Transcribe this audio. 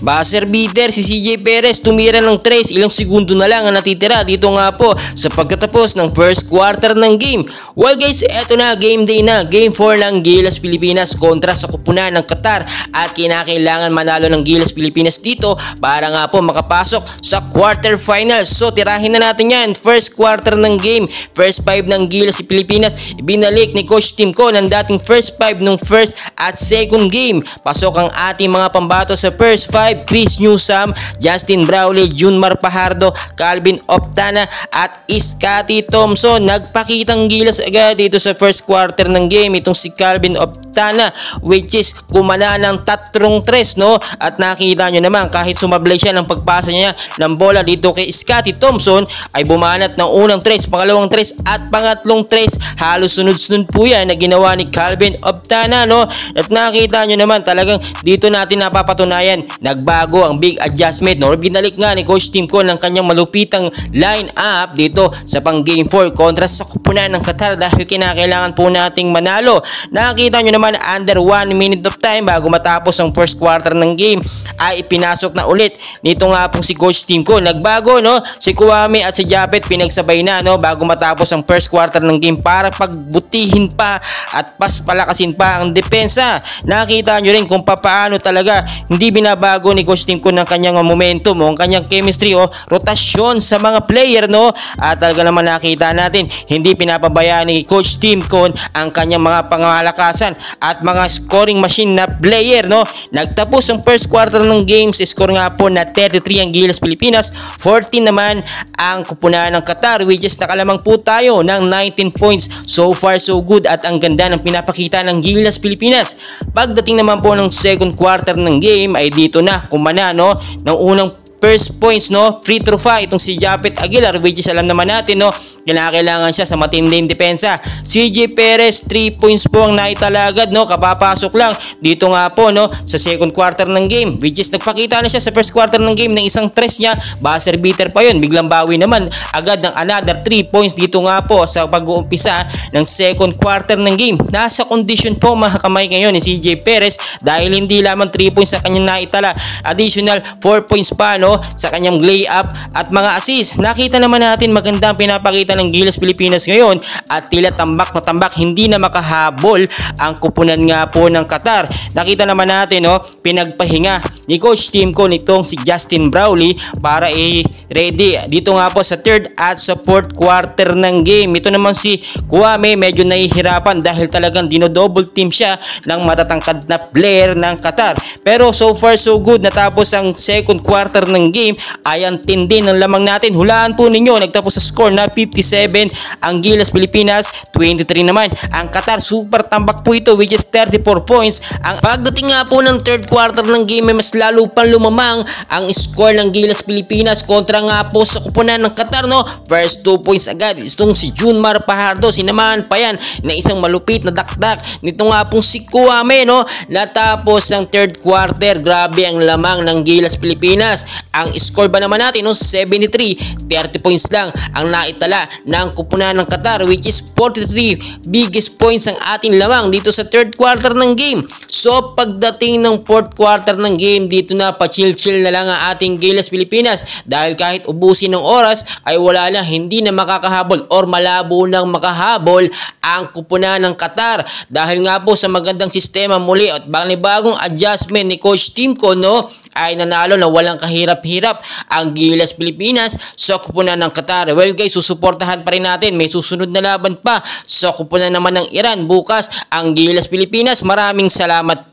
Buzzer beater si CJ Perez, tumira ng 3, ilang segundo na lang ang natitira dito nga po sa pagkatapos ng first quarter ng game. Well guys, eto na, game day na, game 4 ng Gilas Pilipinas kontra sa kupunan ng Qatar at kinakailangan manalo ng Gilas Pilipinas dito para nga po makapasok sa quarterfinals. So tirahin na natin yan, first quarter ng game, first 5 ng Gilas Pilipinas, ibinalik ni Coach Tim ko ng dating first 5 nung first at second game. Pasok ang ating mga pambato sa first 5, Chris Newsome, Justin Brawley, Junmar Fajardo, Calvin Optana at Scotty Thompson. Nagpakitang gilas agad dito sa first quarter ng game itong si Calvin Optana, which is kumana ng 3-3, no? At nakita nyo naman kahit sumablay siya ng pagpasa niya ng bola dito kay Scotty Thompson ay bumanat ng unang 3, pangalawang 3 at pangatlong 3. Halos sunod-sunod po yan na ginawa ni Calvin Optana, no? At nakita nyo naman talagang dito natin napapatunayan nagbago ang big adjustment, no? Binalik nga ni Coach Tim ko ng kanyang malupitang line up dito sa pang game 4 kontra sa kupunan ng Qatar dahil kinakailangan po nating manalo. Nakita nyo naman under 1 minute of time bago matapos ang first quarter ng game ay ipinasok na ulit nito nga pong si Coach Tim ko. Nagbago, no? Si Kwame at si Japet pinagsabay na, no? Bago matapos ang first quarter ng game para pagbutihin pa at palakasin pa ang depensa. Nakita nyo rin kung paano talaga hindi binabago ni Coach Tim ko ng kanyang momentum, ang kanyang chemistry o rotasyon sa mga player, no? At talaga naman nakita natin hindi pinapabayaan ni Coach Tim ko ang kanyang mga pangalakasan at mga scoring machine na player, no? Nagtapos ang first quarter ng games, score nga po na 33 ang Gilas Pilipinas, 14 naman ang kupunan ng Qatar, which is nakalamang po tayo ng 19 points. So far so good at ang ganda ng pinapakita ng Gilas Pilipinas. Pagdating naman po ng second quarter ng game ay dito na kumana, no, ng unang first points, no, free throw pa itong si Japet Aguilar, which is alam naman natin, no, kailangan siya sa matinding depensa. CJ Perez 3 points po ang naitala agad, no, kapapasok lang dito nga po, no, sa second quarter ng game, which is nagpakita na siya sa first quarter ng game ng isang 3 niya, buzzer beater pa yun, biglang bawi naman agad ng another 3 points dito nga po sa pag-uumpisa ng second quarter ng game. Nasa condition po mga kamay ngayon ni CJ Perez dahil hindi lamang 3 points sa kanyang naitala, additional 4 points pa, no, sa kanyang layup at mga assist. Nakita naman natin magandang pinapakita ng Gilas Pilipinas ngayon at tila tambak na tambak, hindi na makahabol ang kupunan nga po ng Qatar. Nakita naman natin, no, pinagpahinga ni Coach Tim ko nitong si Justin Brawley para ready dito nga po sa third at sa fourth quarter ng game. Ito naman si Kwame medyo nahihirapan dahil talagang dinodouble team siya ng matatangkad na player ng Qatar. Pero so far so good, natapos ang second quarter ng game ay ang tindi ng lamang natin. Hulaan po ninyo, nagtapos sa score na 57 ang Gilas Pilipinas, 23 naman ang Qatar. Super tambak po ito, which is 34 points. Ang pagdating nga po ng third quarter ng game ay mas lalo pang lumamang ang score ng Gilas Pilipinas kontra nga po sa kupunan ng Qatar, no? First 2 points agad itong si Junmar Fajardo, sinamahan pa yan na isang malupit na dakdak nito nga pong si Kwame, no? Natapos ang third quarter, grabe ang lamang ng Gilas Pilipinas. Ang score ba naman natin, no? 73, 30 points lang ang naitala ng kupunan ng Qatar, which is 43 biggest points ang ating lamang dito sa third quarter ng game. So pagdating ng fourth quarter ng game, dito na pa-chill-chill na lang ang ating Gilas Pilipinas dahil kahit ubusin ng oras ay wala na, hindi na makakahabol or malabo nang makahabol ang kupunan ng Qatar dahil nga po sa magandang sistema muli at bagong adjustment ni Coach Tim ko, no, ay nanalo na walang kahirap-hirap ang Gilas Pilipinas sa kupunan ng Qatar. Well guys, susuportahan pa rin natin, may susunod na laban pa sa kupunan naman ng Iran bukas ang Gilas Pilipinas. Maraming salamat po.